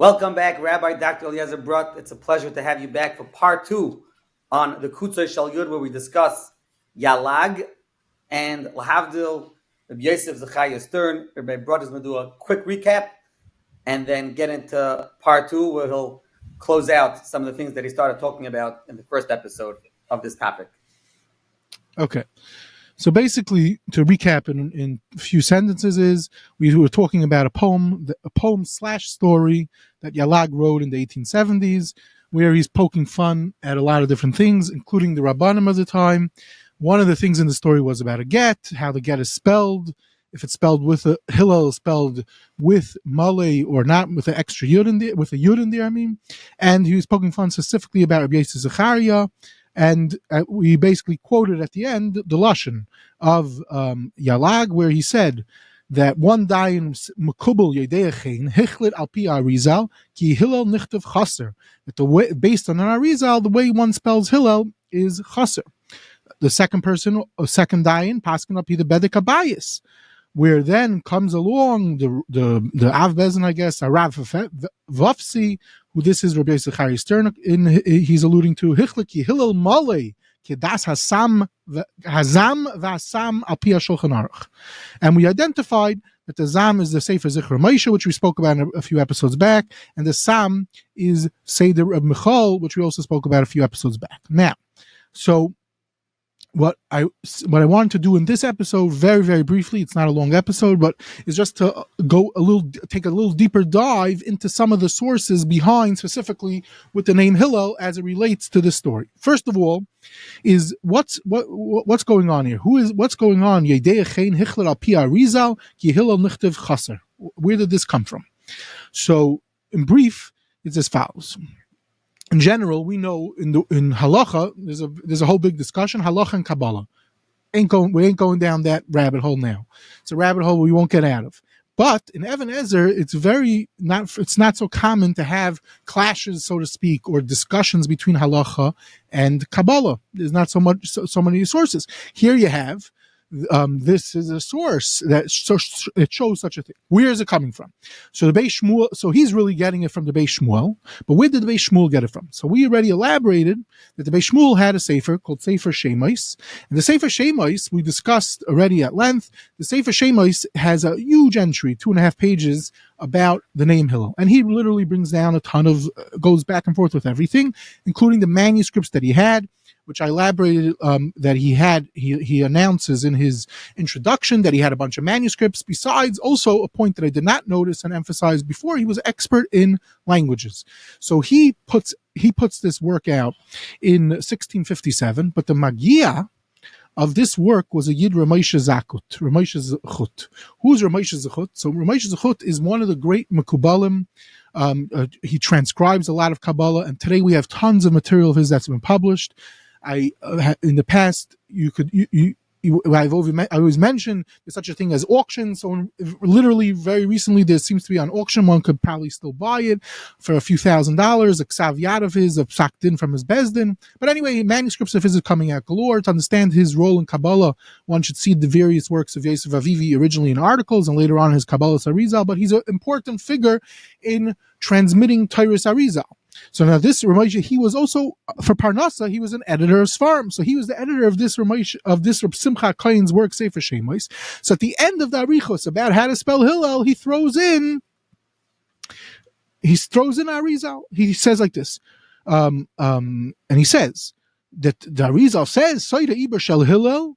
Welcome back, Rabbi Dr. Eliezerbrodt. It's a pleasure to have you back for part two on the Kutzo Shel, where we discuss Yalag and Lahavdil, Yosef, Zechariah Stern. Rabbi Brot is going to do a quick recap and then get into part two, where he'll close out some of the things that he started talking about in the first episode of this topic. Okay. So basically, to recap in a few sentences, is we were talking about a poem/story that Yalag wrote in the 1870s, where he's poking fun at a lot of different things, including the Rabbanim of the time. One of the things in the story was about a get, how the get is spelled, if it's spelled with a Hillel, spelled with Malay or not, with an extra yud in there, with a yud in there, and he was poking fun specifically about Rabbi Yosef Zechariah. And we basically quoted at the end the lashon of Yalag, where he said that one dayan makubel yedeichin hichlit al pi arizal ki hillel nichtav chaser. That the way, based on an arizal, the way one spells hillel is chaser. The second person, a second dayan, paskin al pi the bedek abayis, where then comes along the Av Bezin, I guess, Rav Vafsi, who this is Rabbi Zechariah Stern, he's alluding to Hichliki Hillel Malay Kedas Hazam Vasam Al Pia Shulchan Aruch, and we identified that the Zam is the Sefer Zikra Moshe, which we spoke about in a few episodes back, and the Sam is Seder of Michal, which we also spoke about a few episodes back. Now, so what I wanted to do in this episode, very, very briefly, it's not a long episode, but is just to take a little deeper dive into some of the sources behind, specifically with the name Hillel as it relates to this story. First of all, is what's going on here? What's going on? Where did this come from? So, in brief, it's as follows. In general, we know in halacha there's a whole big discussion, halacha and Kabbalah. We ain't going down that rabbit hole now. It's a rabbit hole we won't get out of. But in Even Ezer, it's not so common to have clashes, so to speak, or discussions between halacha and Kabbalah. There's not so many sources. Here you have. This is a source that it shows such a thing. Where is it coming from? So the Beis Shmuel, so he's really getting it from the Beis Shmuel, but where did the Beis Shmuel get it from? So we already elaborated that the Beis Shmuel had a sefer called Sefer Shemais, and the Sefer Shemais we discussed already at length. The Sefer Shemais has a huge entry, 2.5 pages, about the name Hillel, and he literally brings down a ton of, goes back and forth with everything, including the manuscripts that he had, which I elaborated that he announces in his introduction that he had a bunch of manuscripts. Besides, also a point that I did not notice and emphasize before, he was expert in languages. So he puts this work out in 1657, but the Magia of this work was a Yid Ramosha Zechut. Who's Ramosha Zechut? So Ramosha Zechut is one of the great Mekubalim. He transcribes a lot of Kabbalah, and today we have tons of material of his that's been published. In the past, I always mention there's such a thing as auction. So literally very recently there seems to be an auction. One could probably still buy it for a few $1,000s, a ksav yad of his, a psak din from his bezdin. But anyway, manuscripts of his are coming out galore. To understand his role in Kabbalah, one should see the various works of Yosef Avivi, originally in articles and later on his Kabbalah Arizal. But he's an important figure in transmitting Tyrus Arizal. So now this Ramosha, he was also, for Parnasa, he was an editor of Sfarim. So he was the editor of this Ramosha, of this Reb Simcha Kohen's work, Sefer Shemais. So at the end of the Arichos about how to spell Hillel, he throws in Arizal. He says like this, and he says that the Arizal says, Soida Iber Shel Hillel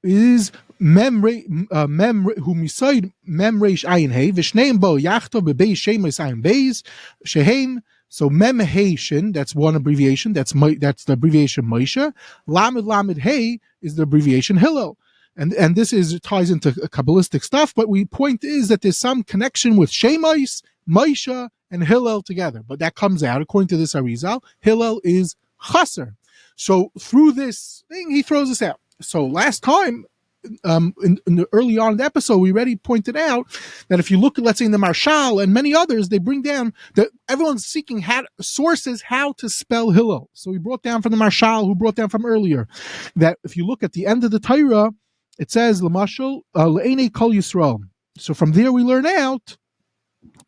is memre who misayid memreish ayin hey v'shneim bo yachto bebei shemes ayin beis shehem. So mem heishin, that's one abbreviation. That's the abbreviation Moshe. Lamed hey is the abbreviation Hillel, and this ties into Kabbalistic stuff. But the point is that there's some connection with Shemais, Moshe, and Hillel together. But that comes out according to this Arizal. Hillel is chaser. So through this thing, he throws this out. So last time, in the early on in the episode, we already pointed out that if you look at, let's say, in the Marshal and many others, they bring down that everyone's seeking sources how to spell Hillel. So we brought down from the Marshal, who brought down from earlier, that if you look at the end of the Torah, it says, L'mashal, L'enei Kol Yisrael. So from there we learn out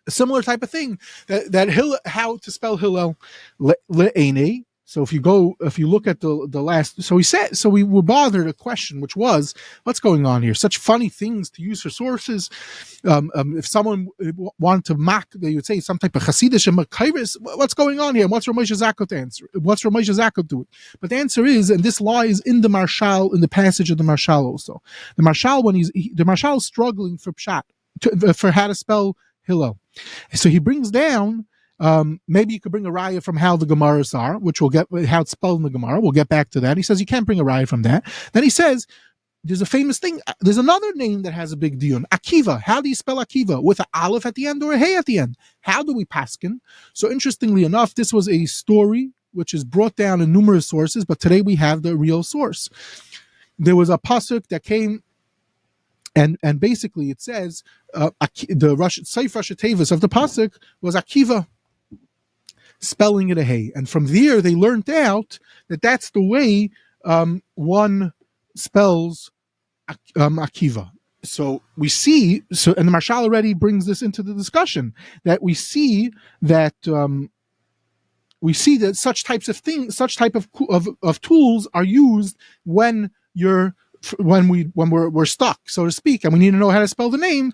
a similar type of thing that Hillel, how to spell Hillel le'ene. So if you look at the last, so we were bothered a question, which was, what's going on here? Such funny things to use for sources. If someone wanted to mock, they would say some type of Hasidish and Makairis, what's going on here? And what's Ramesh Zakot answer? What's Ramesh Zakot doing? But the answer is, and this lies in the Marshal, in the passage of the Marshal also. The Marshal, the Marshal is struggling for pshat, for how to spell Hillel. So he brings down, maybe you could bring a raya from how the Gemaras are, which we'll get, how it's spelled in the Gemara. We'll get back to that. He says you can't bring a raya from that. Then he says, there's a famous thing. There's another name that has a big deal. Akiva. How do you spell Akiva? With an aleph at the end or a hey at the end? How do we paskin? So interestingly enough, this was a story which is brought down in numerous sources, but today we have the real source. There was a pasuk that came, and basically it says the Seif Rashi Tevis of the pasuk was Akiva, spelling it a hey, and from there they learned out that that's the way one spells Akiva. So we see, and the Marshal already brings this into the discussion, that we see that such types of things, such type of tools are used when we're stuck, so to speak, and we need to know how to spell the name.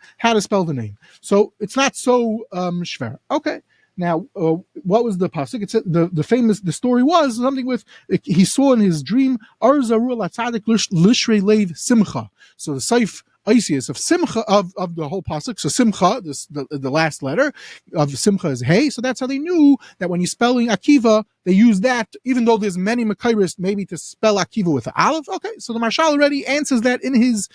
So it's not so shver. Okay. Now, what was the pasuk? It said the story was something with, he saw in his dream Arzaru Latzadik Lishrei Leiv Simcha. So the Seif Isis of Simcha of the whole pasuk. So Simcha, the last letter of Simcha is hey. So that's how they knew that when you're spelling Akiva, they use that, even though there's many Makairis maybe to spell Akiva with the aleph. Okay, so the Marshal already answers that in his,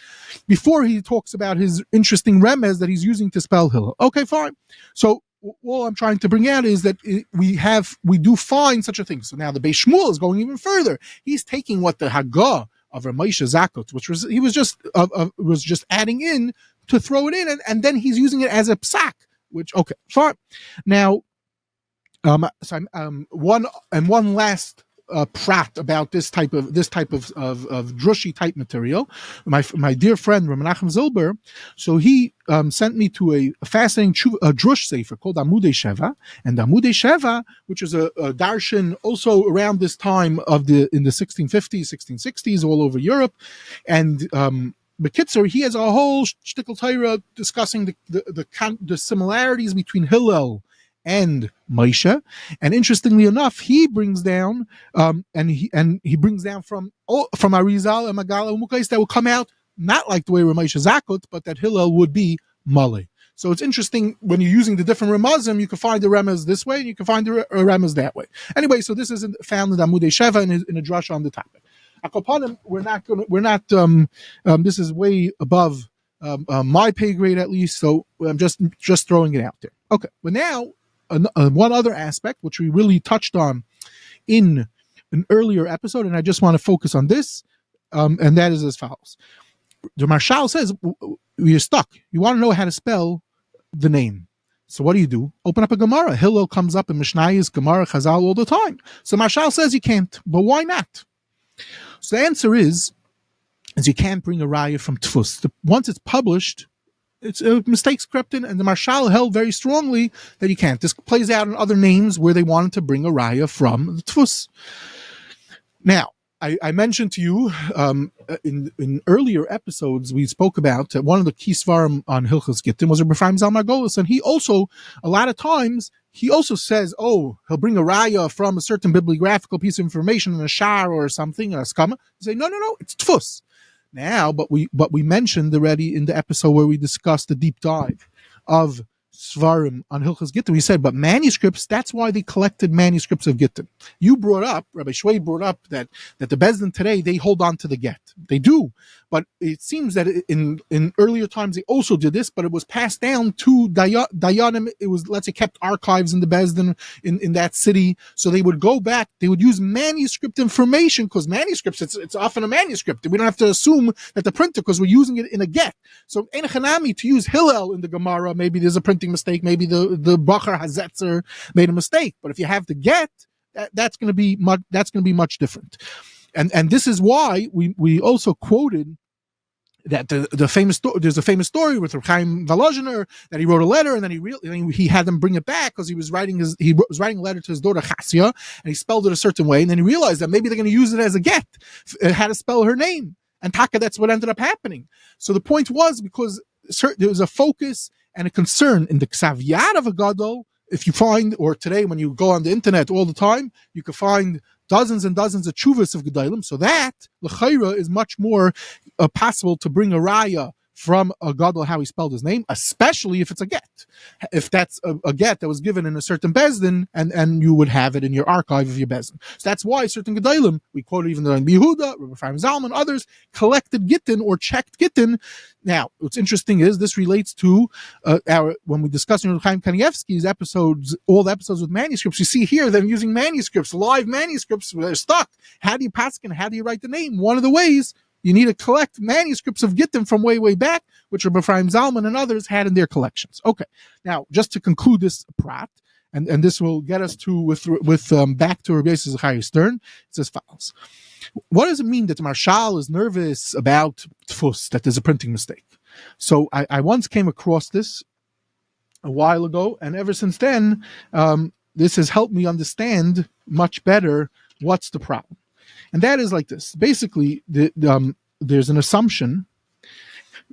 before he talks about his interesting remez that he's using to spell Hillel. Okay, fine. So all I'm trying to bring out is that we do find such a thing. So now the Beis Shmuel is going even further. He's taking what the Haggah of Ramesh Zakot, which was just adding in to throw it in, and then he's using it as a psak. Which, okay, fine. Now, one last prat about this type of drushy type material. My dear friend Rav Menachem Zilber, so he sent me to a fascinating drush sefer called Amudei Sheva, and Amudei Sheva, which is a darshan also around this time in the 1650s, 1660s, all over Europe, and Bekitzer, he has a whole shtickle Torah discussing the similarities between Hillel and Moshe, and interestingly enough, he brings down and he brings down from Arizal and Magala Umukais that will come out not like the way Ramesh Zakut, but that Hillel would be Male. So it's interesting when you're using the different Ramazim, you can find the Remez this way and you can find the Remez that way. Anyway, so this is found in Amudei Sheva in a drush on the topic. Akopanim, this is way above my pay grade at least, so I'm just throwing it out there. Okay, but now one other aspect which we really touched on in an earlier episode, and I just want to focus on this, and that is as follows. The Marshal says you're stuck. You want to know how to spell the name. So what do? Open up a Gemara. Hillel comes up in Mishnayos, Gemara, Chazal all the time. So Marshal says you can't, but why not? So the answer is you can't bring a raya from Tfus. Once it's published, it's mistakes crept in, and the Marshal held very strongly that you can't. This plays out in other names where they wanted to bring a raya from the Tfus. Now, I mentioned to you in earlier episodes, we spoke about one of the key svarim on Hilchos Gittin was Rebbe Ephraim Zal Margolis, and he also, a lot of times, he also says, he'll bring a raya from a certain bibliographical piece of information in a shar or something, a skama. He say, no, it's Tfus. Now, but we mentioned already in the episode where we discussed the deep dive of Svarim on Hilchos Gittin, we said, but manuscripts, that's why they collected manuscripts of Gittin. You brought up, Rabbi Shway brought up that the Bezdin today, they hold on to the get. They do. But it seems that in earlier times they also did this, but it was passed down to Dayanim. It was, let's say, kept archives in the Bezdin in that city. So they would go back, they would use manuscript information, because manuscripts, it's often a manuscript. We don't have to assume that the printer, because we're using it in a get. So Ein Chanami, to use Hillel in the Gemara, maybe there's a printing mistake, maybe the Bachar Hazetzer made a mistake. But if you have the get, that's going to be much different. And this is why we also quoted that the famous there's a famous story with Reb Chaim Volozhiner that he wrote a letter and then he had them bring it back because he was writing a letter to his daughter Chassia and he spelled it a certain way, and then he realized that maybe they're going to use it as a get, how to spell her name, and Taka, that's what ended up happening. So the point was, because there was a focus and a concern in the Ksav Yad of a gadol. If you find, or today when you go on the internet all the time, you can find dozens and dozens of tshuvas of gedolim. So that l'chayra is much more possible to bring a raya from a gadol how he spelled his name, especially if it's a get. If that's a get that was given in a certain bezdin, and you would have it in your archive of your bezdin. So that's why certain gedolim, we quoted even in Yehuda, Rabbi Chaim Zalman, others collected gittin or checked gittin. Now, what's interesting is this relates to when we discuss in Chaim Kanievsky's episodes, all the episodes with manuscripts. You see here them using manuscripts, live manuscripts. They're stuck. How do you paskin? How do you write the name? One of the ways, you need to collect manuscripts of Gittim from way, way back, which Rabbi Chaim Zalman and others had in their collections. Okay, now just to conclude this prat, and this will get us to with back to Rabbi Yosef Zechariah Stern. It's as follows: what does it mean that the Marshal is nervous about tfus, that there's a printing mistake? So I once came across this a while ago, and ever since then, this has helped me understand much better what's the problem. And that is like this. Basically, there's an assumption.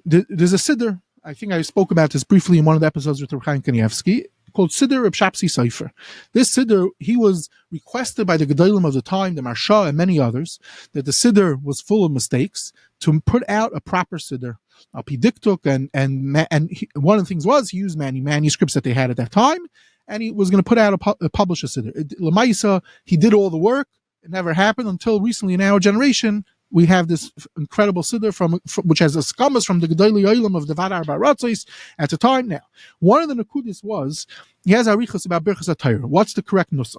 There's a siddur. I think I spoke about this briefly in one of the episodes with Reb Chaim Kanievsky, called Siddur Reb Shapsi Sefer. This siddur, he was requested by the Gedolim of the time, the Marsha and many others, that the siddur was full of mistakes, to put out a proper siddur. Pidiktuk, and one of the things was he used manuscripts that they had at that time, and he was going to put out a publish a siddur. Lamaisa, he did all the work. It never happened until recently in our generation. We have this incredible siddur from which has a skamas from the Gedolei Olam of the Vadar Baratzos at the time. Now, one of the nekudis was he has arichos about Birchas HaTorah. What's the correct nusach?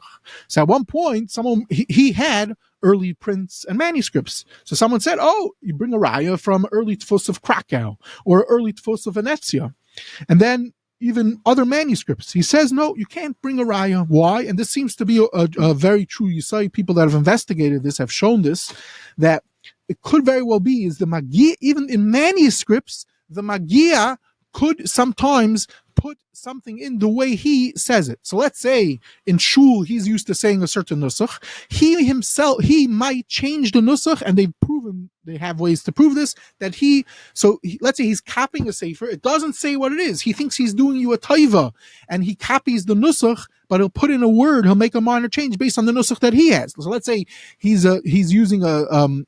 So at one point, someone he had early prints and manuscripts. So someone said, "Oh, you bring a raya from early tfus of Krakow or early tfus of Venezia," and then even other manuscripts. He says, no, you can't bring a raya. Why? And this seems to be a very true Yisai. People that have investigated this have shown this, that it could very well be is the magia, even in manuscripts, the magia could sometimes put something in the way he says it. So let's say in shul he's used to saying a certain nusach. He might change the nusach, and they've proven, they have ways to prove this, that let's say he's copying a sefer. It doesn't say what it is. He thinks he's doing you a taiva, and he copies the nusach, but he'll put in a word, he'll make a minor change based on the nusach that he has. So let's say he's using a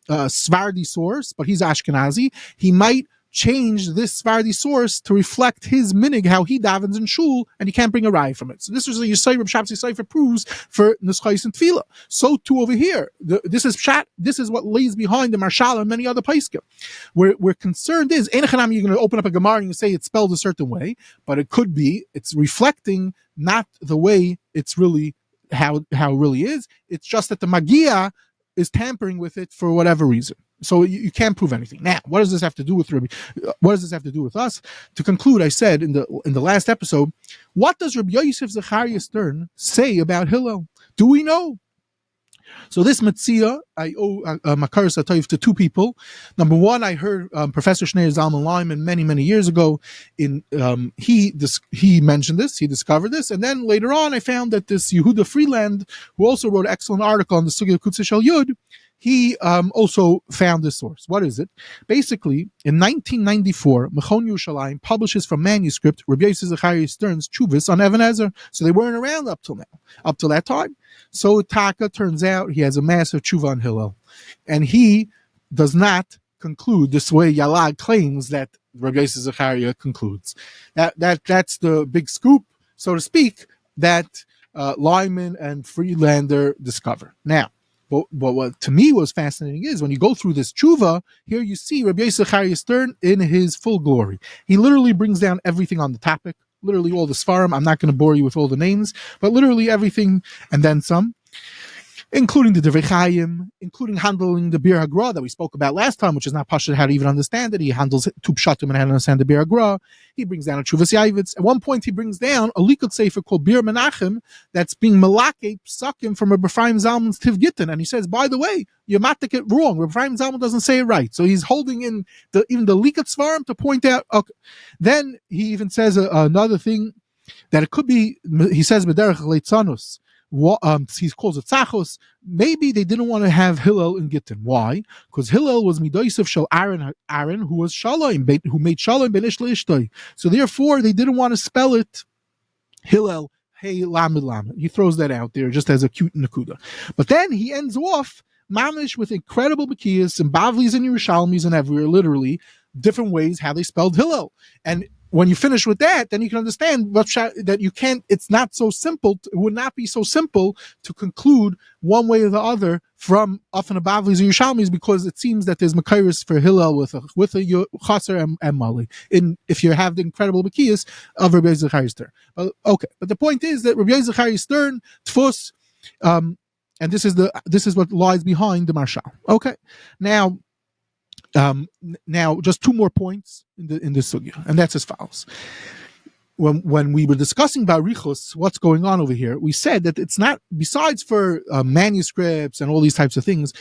Svardi source, but he's Ashkenazi. He might change this Svardi source to reflect his minig, how he davens in shul, and he can't bring a raya from it. So this is a Yisai Reb Shapsi Sefer proves for Neschais and Tefillah. So too over here, this is what lays behind the Marshal and many other paiskim. We're concerned is, you're going to open up a Gemara and you say it's spelled a certain way, but it could be it's reflecting not the way it's really how it really is. It's just that the magia is tampering with it for whatever reason. So you can't prove anything. Now, what does this have to do with Rabbi? What does this have to do with us? To conclude, I said in the last episode, what does Rabbi Yosef Zechariah Stern say about Hillel? Do we know? So this Metzia, I owe Makaris Atayv to two people. Number one, I heard Professor Schneier Zalman Lyman many years ago. He mentioned this, he discovered this, and then later on, I found that this Yehuda Freeland, who also wrote an excellent article on the Sugya Kutzo Shel Yud, he also found this source. What is it? Basically, in 1994, Mechon Yerushalayim publishes from manuscript Rabbi Yosef Zechariah Stern's Chuvas on Even Ezer. So they weren't around up till that time. So Taka turns out he has a massive Chuva on Hillel. And he does not conclude this way Yalag claims that Rabbi Yosef Zechariah concludes. That's the big scoop, so to speak, that Lyman and Freelander discover. Now, but what to me was fascinating is when you go through this tshuva, here you see Rabbi Yosef Zechariah Stern in his full glory. He literally brings down everything on the topic, literally all the svarim. I'm not going to bore you with all the names, but literally everything and then some. including the Divrei Chaim, including handling the Bir Hagra that we spoke about last time, which is not Pashut how to even understand it. He handles two Pshatim and how to understand the Bir Hagra. He brings down a Chuvas Yavitz. At one point, he brings down a Likud Sefer called Bir Menachem that's being Malake Psakim from Reb Ephraim Zalman's Tiv Gittin. And he says, by the way, you matik it wrong. Reb Ephraim Zalman doesn't say it right. So he's holding in even the Likud Svarim to point out. Okay. Then he even says another thing that it could be, he says, B'derech Leitzanus. He calls it Tzachos. Maybe they didn't want to have Hillel in Gittin. Why? Because Hillel was Yosef Shel Aaron, who was Shalom, who made Shalom ben Ish le'ishtoi. So therefore, they didn't want to spell it Hillel, hey, Lamed Lamed. He throws that out there just as a cute nakuda. But then he ends off mamish with incredible Bekiyas and Bavlis and Yerushalmis and everywhere, literally, different ways how they spelled Hillel. And when you finish with that, then you can understand that you can't, it's not so simple, it would not be so simple to conclude one way or the other from often a Bavlis or Yerushalmis, because it seems that there's Makairis for Hillel with a Chaser and Mali, if you have the incredible Bekiyas of Rabbi Zechariah Stern. But okay, but the point is that Rabbi Zechariah Stern, Tfus, and this is what lies behind the Marshal. Okay, now just two more points in the sugya, and that's as follows. When we were discussing Barichos, what's going on over here, we said that it's not, besides for manuscripts and all these types of things,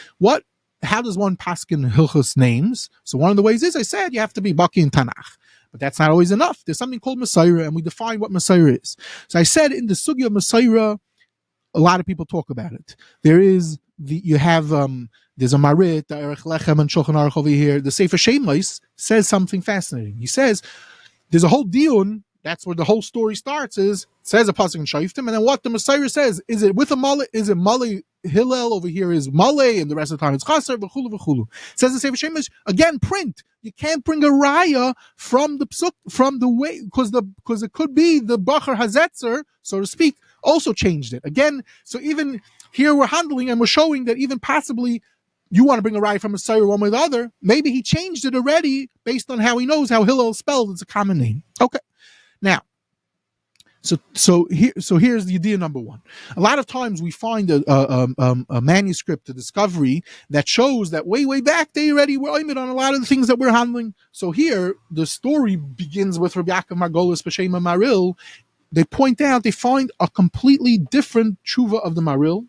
how does one paskin Hilchos names? So one of the ways is, I said, you have to be Baki in Tanakh. But that's not always enough. There's something called Messiah, and we define what Messiah is. So I said in the sugya of Messiah, a lot of people talk about it. There's a Marit, the Erech Lechem and Shulchan Aruch over here. The Sefer Shemais says something fascinating. He says there's a whole dion. That's where the whole story starts. Says a pasuk in Shayftim, and then what the Messiah says, is it with a Male? Is it Male Hillel over here is Male, and the rest of the time it's Chaser v'chulu v'chulu. Says the Sefer Shemais again. Print. You can't bring a raya from the psuk, from the way, because it could be the Bachar Hazetzer, so to speak, also changed it again. So even here we're handling and we're showing that even possibly you want to bring a raya from Messiah one way or the other. Maybe he changed it already based on how he knows how Hillel is spelled. It's a common name. Okay, now. So here's the idea number one. A lot of times we find a manuscript, a discovery that shows that way back they already were aimed on a lot of the things that we're handling. So here the story begins with Rabbi Yaakov Margolis B'Shem Maril. They point out they find a completely different tshuva of the Maril,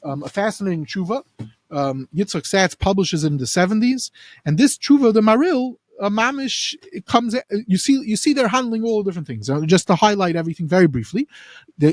a fascinating tshuva. Yitzchak Satz publishes in the 70s, and this tshuva of the Maril, mamish, it comes. You see, they're handling all different things. Just to highlight everything very briefly, how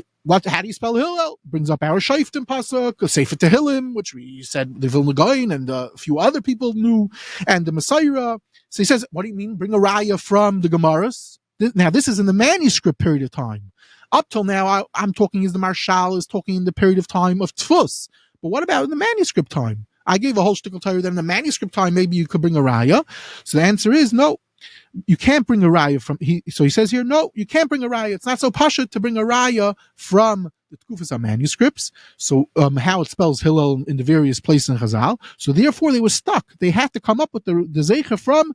do you spell Hillel? Brings up our Shayftim pasuk, Sefer Tehillim, which we said the Vilna Gaon and a few other people knew, and the Messiah. So he says, what do you mean? Bring a raya from the Gemaras? Now this is in the manuscript period of time. Up till now, I'm talking as the Marshal is talking in the period of time of Tfus. But what about in the manuscript time? I gave a whole shtickle to you that in the manuscript time, maybe you could bring a raya. So the answer is no. You can't bring a raya from. So he says here, no, you can't bring a raya. It's not so pashut to bring a raya from the Tkufas manuscripts. So how it spells Hillel in the various places in Chazal. So therefore they were stuck. They had to come up with the zeicha from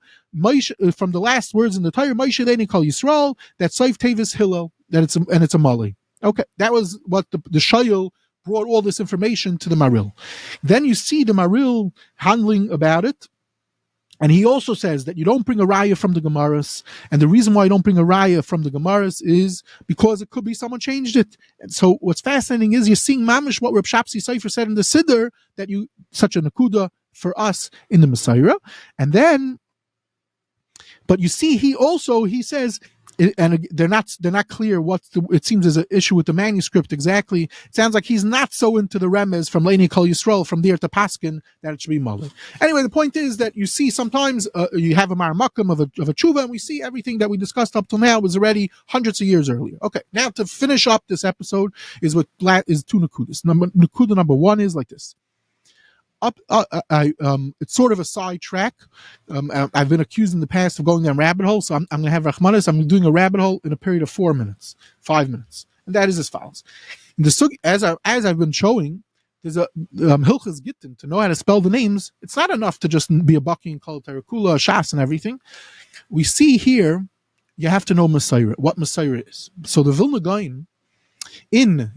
the last words in the Torah. Moshe Deini Kol Yisrael, that Seif Tevis Hillel, that it's a mali. Okay, that was what the Shayil brought all this information to the Maril. Then you see the Maril handling about it. And he also says that you don't bring a raya from the Gemaras. And the reason why you don't bring a raya from the Gemaras is because it could be someone changed it. And so what's fascinating is you're seeing mamish what Reb Shapsi Sefer said in the Siddur, that you, such a nakuda for us in the Messiah. And then, but you see, he says, and they're not clear it seems there's an issue with the manuscript exactly. It sounds like he's not so into the remez from Leini Kol Yisrael from there to Paskin that it should be Mali. Anyway, the point is that you see sometimes you have a Maramakam of a tshuva, and we see everything that we discussed up till now was already hundreds of years earlier. Okay, now to finish up this episode is two nakudas. Nakuda number one is like this. It's sort of a sidetrack. I've been accused in the past of going down rabbit holes, so I'm going to have Rachmanis. I'm doing a rabbit hole in a period of 5 minutes, and that is as follows. As I've been showing, there's a Hilchas Gittin to know how to spell the names. It's not enough to just be a Baki and Kol Terakula, Shas, and everything. We see here you have to know Messiah, what Messiah is. So the Vilna Gaon, in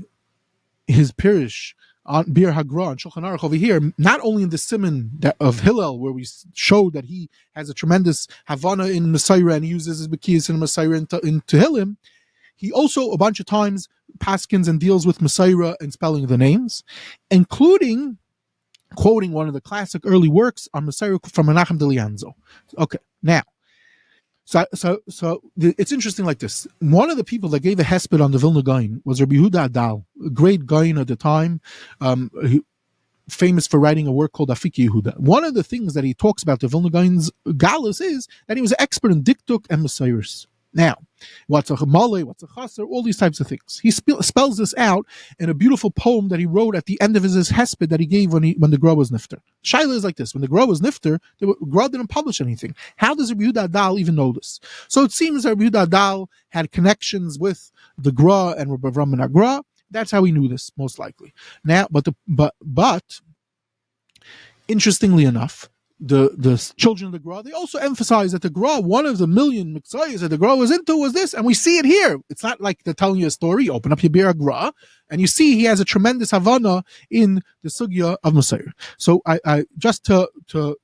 his Pirish on Bir Hagra and Shulchan Aruch over here, not only in the Siman of Hillel, where we showed that he has a tremendous Havana in Messiah and he uses his Bekiyas in Messiah in Tehillim, he also a bunch of times paskins and deals with Messiah and spelling the names, including quoting one of the classic early works on Messiah from Menachem de Lianzo. Okay, now, so it's interesting like this. One of the people that gave a hesped on the Vilna Gaon was Rabbi Yehuda Adal, a great Gaon at the time, famous for writing a work called Afiki Yehuda. One of the things that he talks about the Vilna Gaon's galus is that he was an expert in diktuk and Messiahs. Now, what's a male, what's a chaser, all these types of things. He spells this out in a beautiful poem that he wrote at the end of his hesped that he gave when the Gra was nifter. Shaila is like this: when the Gra was nifter, the Gra didn't publish anything. How does Rabbi Yehuda Adal even know this? So it seems that Rabbi Yehuda Adal had connections with the Gra and Rabbi Avram ben Agra. That's how he knew this, most likely. Now, but interestingly enough, the children of the Gra, they also emphasize that the Gra, one of the million mitzvahs that the Gra was into was this, and we see it here. It's not like they're telling you a story. Open up your Bir Gra, and you see he has a tremendous Havana in the sugya of Messiah. So I just to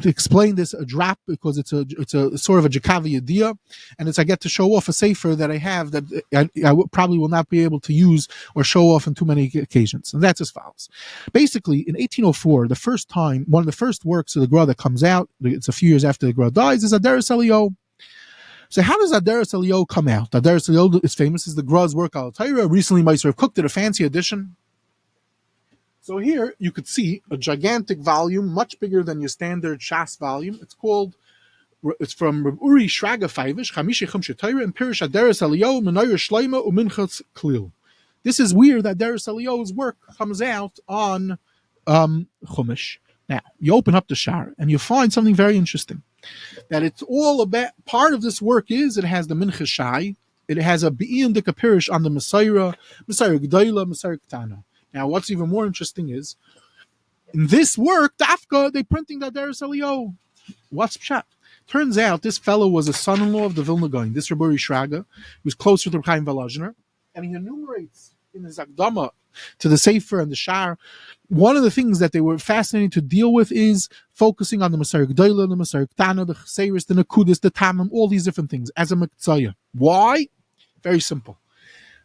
explain this a drop, because it's a sort of a Jakavi idea, and it's I get to show off a sefer that I have that I probably will not be able to use or show off on too many occasions, and that's as follows. Basically, in 1804, one of the first works of the Gra that comes out, it's a few years after the Gra dies, is Aderes Elio. So how does Aderes Elio come out? Aderes Elio is famous as the Gra's work al Torah. Recently, Meister Cook did a fancy edition. So here you could see a gigantic volume, much bigger than your standard Shas volume. It's from Uri Shraga Faivish, Chamishi Chumshe Torah, and Pirish Aderes Elio, Menayr Shleima, Uminchas Klil. This is weird that Aderes Elio's work comes out on Chumash. Now, you open up the Shar, and you find something very interesting. That it's all about, part of this work is, it has the Mincha Shai, it has a Be'iyun Dika Pirish on the Messiah G'dayla, Messiah Ketana. Now, what's even more interesting is, in this work, Dafka, they're printing the Aderes Elio. What's pshat? Turns out this fellow was a son-in-law of the Vilna Gaon, this Rebbe Shraga, who was closer to Chaim Volozhiner, and he enumerates in his Akdama to the Sefer and the Shar. One of the things that they were fascinating to deal with is focusing on the Messiah G'dayla, the Messiah Ketana, the Cheseris, the Nekudis, the Tamim, all these different things, as a Mektzaya. Why? Very simple.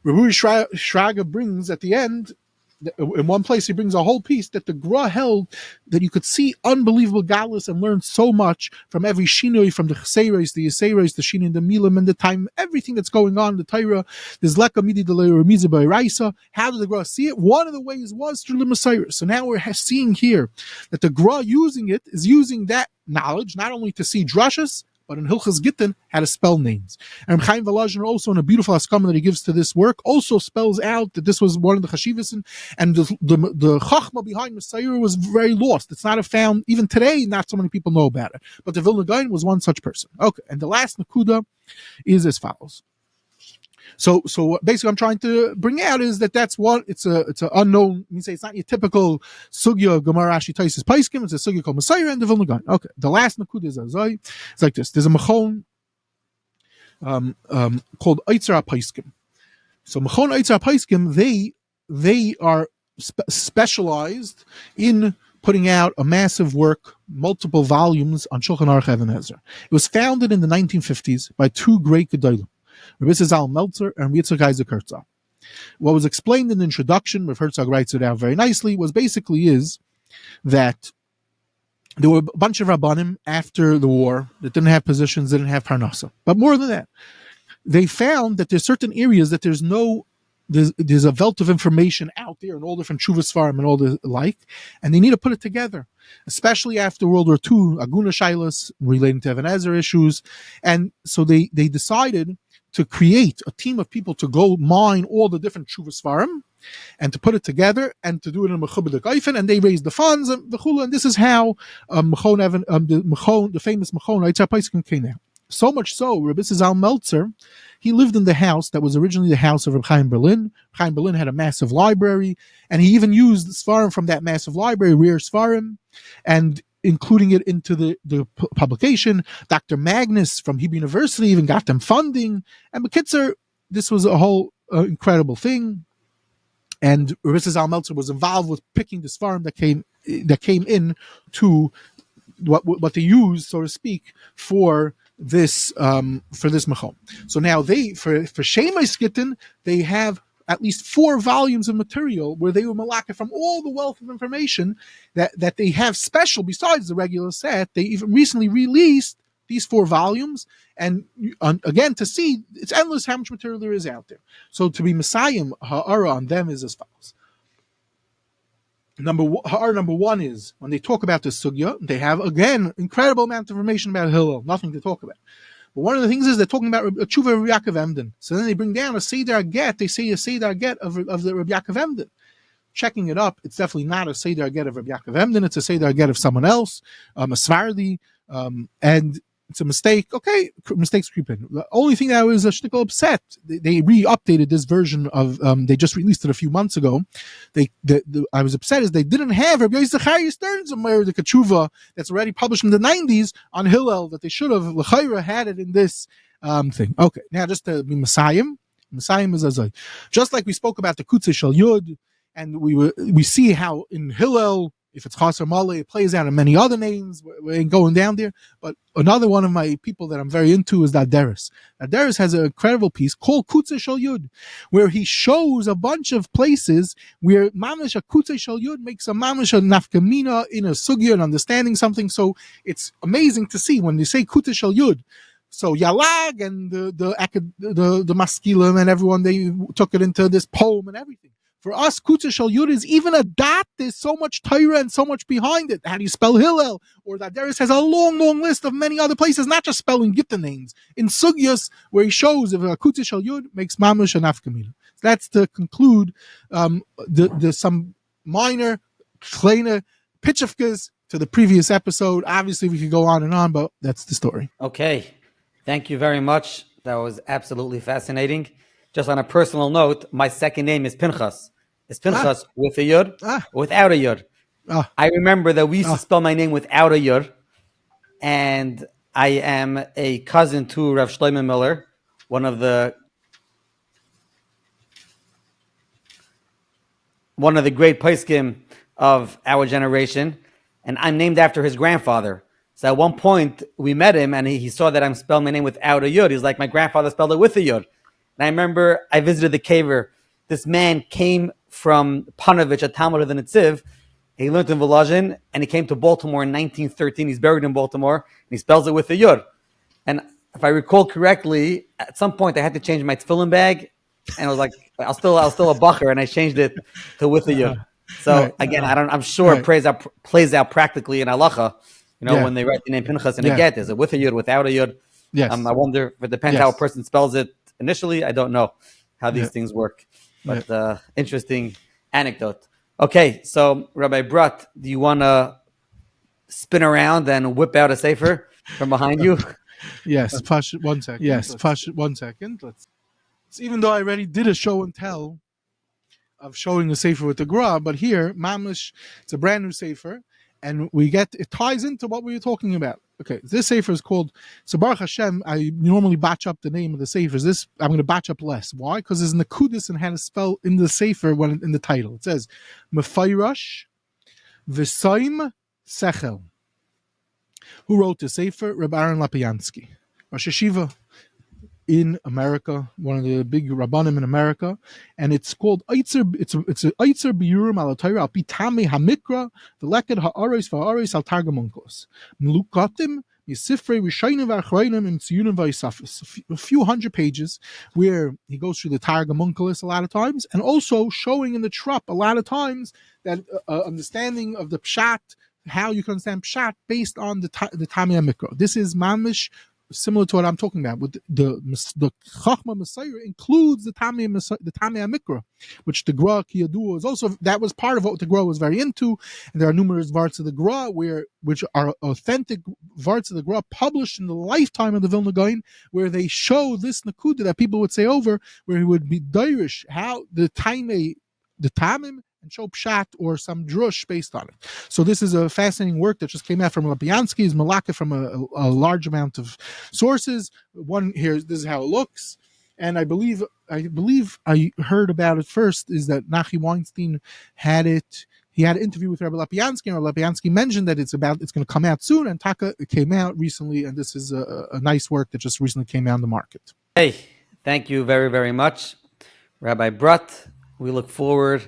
Rebbe Shraga brings at the end, in one place he brings a whole piece that the Gra held that you could see unbelievable galus and learn so much from every shinoi, from the Cheseres, the Yeseres, the Shinoi, the Milim, and the time, everything that's going on in the Torah. There's Leka Midi de Remiza B'Iraisa. How did the Gra see it? One of the ways was through the Messiah. So now we're seeing here that the Gra using it is using that knowledge not only to see drushes, but in Hilchas Gittin, how to spell names. And Chaim Volozhiner also, in a beautiful haskama that he gives to this work, also spells out that this was one of the chashivas, and the chachma behind Messiah was very lost. It's not found, even today, not so many people know about it. But the Vilna Gaon was one such person. Okay, and the last nakuda is as follows. So basically, I'm trying to bring out is that's one. It's an unknown. I mean, say it's not your typical sugya Gemara Rashi Taisis Paiskim. It's a sugya called Messiah and the Vilna Gaon. Okay, the last nakuda is azay. It's like this. There's a machon called Eitzer Paiskim. So machon Eitzer Paiskim, they are specialized in putting out a massive work, multiple volumes on Shulchan Aruch Even Ezer. It was founded in the 1950s by two great gedolim, Rabbi Zal Meltzer and Yitzchak Isaac Herzog. What was explained in the introduction, Rav Herzog writes it out very nicely, was basically is that there were a bunch of Rabbanim after the war that didn't have positions, didn't have Parnasa. But more than that, they found that there's certain areas that there's a wealth of information out there in all different Shuvas Farim and all the like, and they need to put it together, especially after World War II, Aguna Shailas relating to Even Ezer issues. And so they decided to create a team of people to go mine all the different Shuvas Farim and to put it together and to do it in a Mechubed Gaifen, and they raised the funds and this is how the famous Machon Eitzer Paiskim came out. So much so, Rabbi Zal Meltzer, he lived in the house that was originally the house of Reb Chaim Berlin. Chaim Berlin had a massive library, and he even used Sfarim from that massive library, rare Sfarim, and including it into the publication. Dr. Magnus from Hebrew University even got them funding. And Bekitzer, this was a whole incredible thing. And Rabbi Zal Meltzer was involved with picking this farm that came in to what they use, so to speak, for this machom. So now they for Shemais Gittin, they have at least 4 volumes of material where they were malaka from all the wealth of information that they have special besides the regular set. They even recently released these 4 volumes, and again, to see, it's endless how much material there is out there. So to be Messiah ha'ara on them is as follows. Number one is when they talk about the sugya, they have again incredible amount of information about Hillel, nothing to talk about. But one of the things is they're talking about a tshuva of Rabbi Yaakov Emden. So then they bring down a Seder Get. They say a Seder Get of the Rabbi Yaakov Emden. Checking it up, it's definitely not a Seder Get of Rabbi Yaakov Emden. It's a Seder Get of someone else, a Svardi, and it's a mistake. Okay, mistakes creep in. The only thing that I was a shtickle upset, they re-updated this version of. They just released it a few months ago. I was upset is they didn't have Rabbi Zechariah Stern's the Kachuva that's already published in the 90s on Hillel that they should have. L'chayra had it in this thing. Okay, now just to be Messiah is Azai. Just like we spoke about the Kutzo Shel Yud, and we see how in Hillel, if it's Chaser Male, it plays out in many other names. We ain't going down there. But another one of my people that I'm very into is Daderis. Daderis has an incredible piece called Kutzo Shel Yud, where he shows a bunch of places where Mamash a Kutzo Shel Yud makes a Mamash a Nafkamina in a Sugya and understanding something. So it's amazing to see when they say Kutzo Shel Yud. So Yalag and the Maskilim and everyone, they took it into this poem and everything. For us, Kutzo Shel Yud is even a dot. There's so much Torah and so much behind it. How do you spell Hillel? Or that Daderis has a long, long list of many other places, not just spelling Gittin names. In Sugyas, where he shows if a Kutzo Shel Yud makes Mamush and Afkamina. So that's to conclude the some minor, kleine pitchafkas to the previous episode. Obviously, we could go on, but that's the story. Okay. Thank you very much. That was absolutely fascinating. Just on a personal note, my second name is Pinchas. It's Pinchas with a yud, without a yud. I remember that we used to spell my name without a yud, and I am a cousin to Rav Shlomo Miller, one of the great poskim of our generation, and I'm named after his grandfather. So at one point, we met him, and he saw that I'm spelling my name without a yud. He's like, my grandfather spelled it with a yud. And I remember I visited the caver. This man came from Panovich, a Talmud of the Netziv. He learned in Volozhin, and he came to Baltimore in 1913. He's buried in Baltimore, and he spells it with a yud. And if I recall correctly, at some point I had to change my tefillin bag, and I was like, I'll still a bacher, and I changed it to with a yud. So again, I'm sure it plays out practically in halacha. When they write the name Pinchas and a get, is it with a yud, without a yud? Yes. I wonder if it depends how a person spells it initially. I don't know how these things work, but interesting anecdote. Okay, so Rabbi Brot, do you want to spin around and whip out a sefer from behind you? Yes, Pash, 1 second. Yes, Pash, 1 second. Even though I already did a show and tell of showing the sefer with the Gra, but here, Mamish, it's a brand new sefer, and it ties into what we were talking about. Okay, this sefer is called, so Baruch Hashem, I normally batch up the name of the sefers. This, I'm going to batch up less. Why? Because there's Nakudis and how to spell in the sefer when in the title. It says, Mefayrash V'Saim Sechel. Who wrote the sefer? Reb Aaron Lapiansky. Rosh Yeshiva in America, one of the big Rabbanim in America, and it's called Eitzer. It's a Eitzer Biurim al Torah al Pitame Hamikra V'Leked Ha'aris V'Ha'aris al Targamonkos Mlukatim Yisifrei Rishayim V'Achreinim and Tziyunim V'Yisafis. A few hundred pages where he goes through the Targamonkelis a lot of times, and also showing in the Trup a lot of times that understanding of the Pshat, how you can understand Pshat based on the Tamei Mikra. This is Mamish, similar to what I'm talking about. With the Chachma Messiah includes the Tamei Mikra, which the Gra Kiyadu is also. That was part of what the Gra was very into. And there are numerous varts of the Gra which are authentic varts of the Gra published in the lifetime of the Vilna Gaon, where they show this Nakuda that people would say over, where he would be Dairish, how the Tamim, and show pshat or some drush based on it. So this is a fascinating work that just came out from Lapiansky. Is malaka from a large amount of sources. One here, this is how it looks. And I believe I heard about it first is that Nachi Weinstein had it. He had an interview with Rabbi Lapiansky, and Rabbi Lapiansky mentioned that it's going to come out soon, and Taka it came out recently, and this is a nice work that just recently came out on the market. Hey, thank you very, very much, Rabbi Brott. We look forward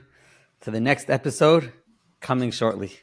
to the next episode coming shortly.